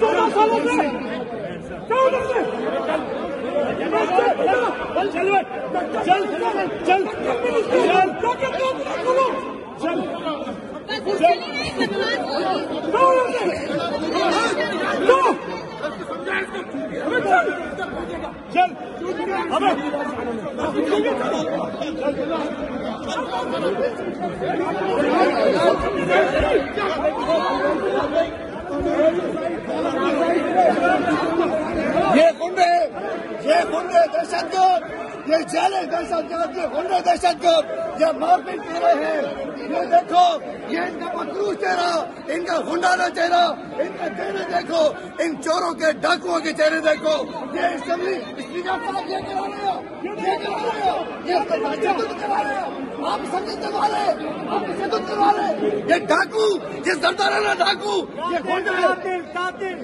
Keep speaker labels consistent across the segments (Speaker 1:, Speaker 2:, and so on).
Speaker 1: 14 सालों से चल चल चल
Speaker 2: ये गुंडे दहशतगर्द, ये जाले दहशतगर्द, ये गुंडे दहशतगर्द, ये मारपीट कर रहे हैं। ये देखो, ये इनका मकरूज चेहरा, इनका गुंडाना चेहरा, इनका चेहरे देखो, इन चोरों के डाकुओं के चेहरे देखो। ये असेंबली स्पीकर साहब ये करा रहे हो, ये तशद्दुद करवा रहे हो, आप संगीत करवा रहे, आप तशद्दुद करवा रहे। ये डाकू, ये सरदाराना डाकू, ये गुंडे कातिल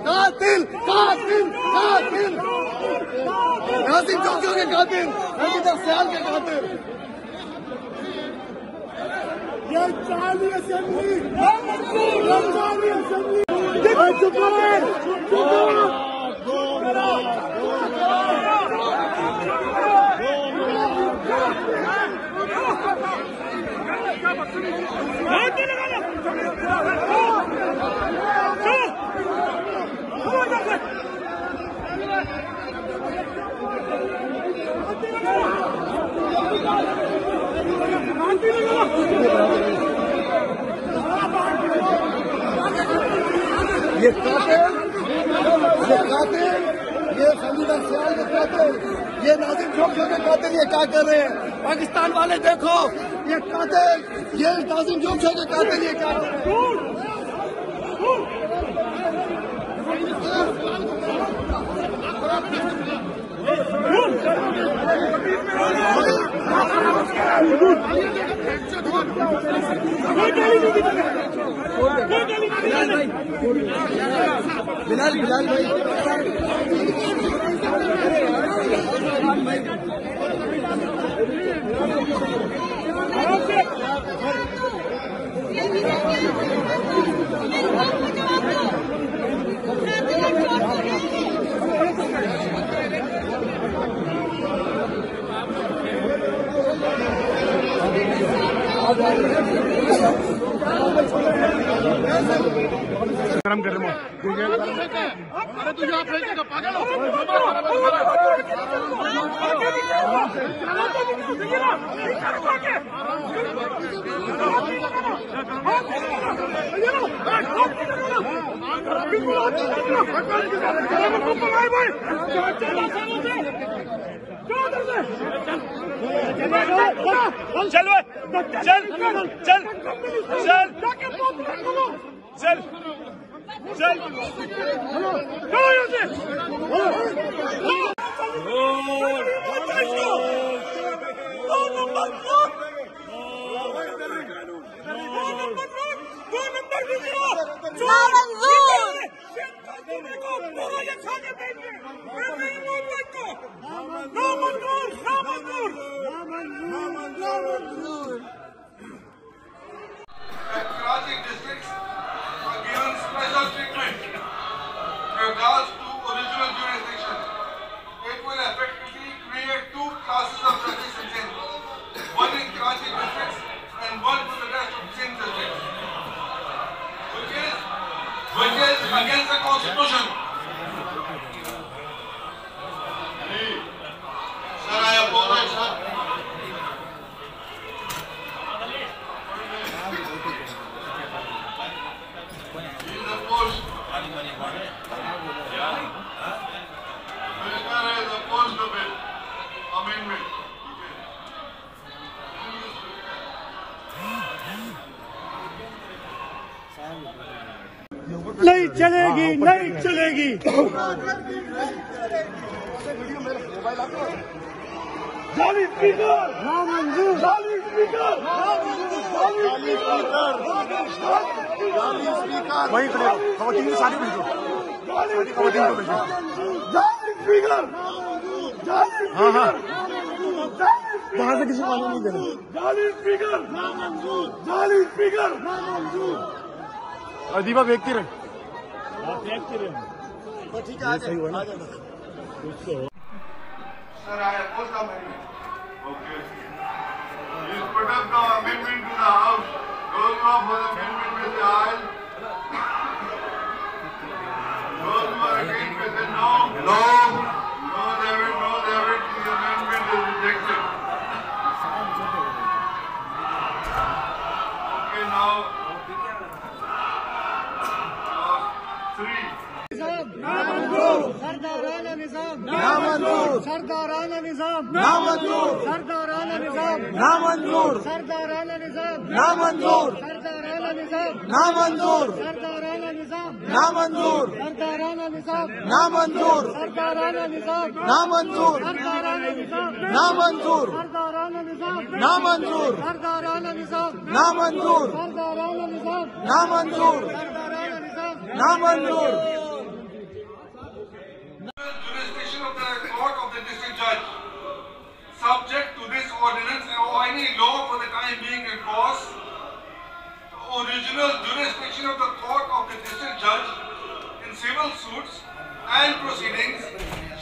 Speaker 2: नाज़िम जोगियों के कातिल, रंजीता सियाल के कातिल। ये जाली असेंबली, ये कातिल, ये रंजीता सियाल के कातिल, ये नाज़िम जोगियों के कातिल, ये क्या कर रहे हैं? पाकिस्तान वाले देखो, ये कातिल, ये नाज़िम जोगियों के कातिल, ये क्या कर रहे हैं? बिलाल भाई
Speaker 1: गरम कर रहे हो।
Speaker 3: अरे तू यहाँ फेंकेगा पागल हो।
Speaker 1: चल चल चल चल चल चल
Speaker 4: Karachi districts are given special treatment with regards to original jurisdiction. It will effectively create two classes of judges in Sindh, one in Karachi districts and one for the rest of Sindh districts, which is against the constitution. Sir, I apologize, sir.
Speaker 1: नहीं चलेगी, नहीं चलेगी। जाली speaker नामंजूर, जाली speaker
Speaker 2: वही खड़े खवतीन की सारी भेजो, खवतीन को भेजो।
Speaker 1: जाली स्पीकर,
Speaker 2: हाँ वहाँ से किसी को आने नहीं देना।
Speaker 1: जाली स्पीकर नामंजूर, जाली स्पीकर
Speaker 2: और दीपा देखती रहे। ठीक है, आ जाओ।
Speaker 4: Sir, I oppose the amendment. Okay. Please put up the amendment to the House. Those who are for the amendment may say aye. Those who are against may say no. No. No, David. No, David. The amendment is rejected. Okay, now. 3.
Speaker 1: सरदाराना निजाम
Speaker 2: नामंजूर।
Speaker 1: सरदाराना निजाम
Speaker 2: नामंजूर।
Speaker 1: सरदाराना निजाम
Speaker 2: नामंजूर।
Speaker 1: सरदाराना निजाम
Speaker 2: नामंजूर।
Speaker 1: सरदाराना निजाम
Speaker 2: नामंजूर।
Speaker 1: सरदाराना निजाम
Speaker 2: नामंजूर।
Speaker 1: सरदाराना निजाम
Speaker 2: नामंजूर।
Speaker 1: सरदाराना निजाम
Speaker 2: नामंजूर।
Speaker 1: सरदाराना निजाम
Speaker 2: नामंजूर।
Speaker 1: सरदाराना निजाम
Speaker 2: नामंजूर।
Speaker 1: सरदाराना निजाम
Speaker 2: नामंजूर।
Speaker 1: सरदाराना निजाम
Speaker 2: नामंजूर।
Speaker 1: सरदाराना निजाम
Speaker 2: नामंजूर।
Speaker 4: Jurisdiction of the court of the district judge, subject to this ordinance or any law for the time being in force, the original jurisdiction of the court of the district judge in civil suits and proceedings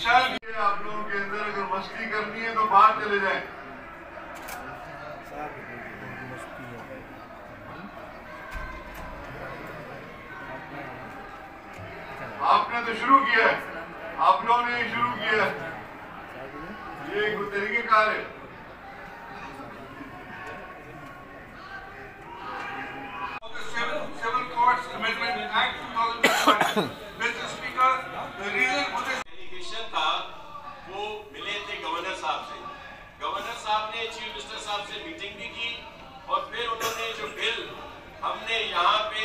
Speaker 4: shall be. आप लोगों के अंदर अगर मस्ती करनी है तो बाहर चले जाएं। आपने तो शुरू किया है, आप लोगों ने ही शुरू किया है, ये एक तरीकेकार है। Civil Courts Amendment Act 2021. Mr. Speaker, the reason for this
Speaker 5: delegation था वो मिले थे गवर्नर साहब से। गवर्नर साहब ने चीफ मिनिस्टर साहब से मीटिंग भी की और फिर उन्होंने जो बिल हमने यहाँ पे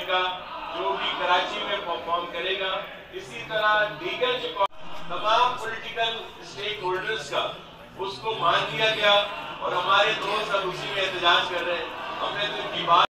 Speaker 5: का जो भी कराची में परफॉर्म करेगा, इसी तरह लीगल जो तमाम पॉलिटिकल स्टेक होल्डर्स का उसको मान लिया गया और हमारे दोस्त अब उसी में एहतजाज कर रहे हैं। हमने तो इनकी बात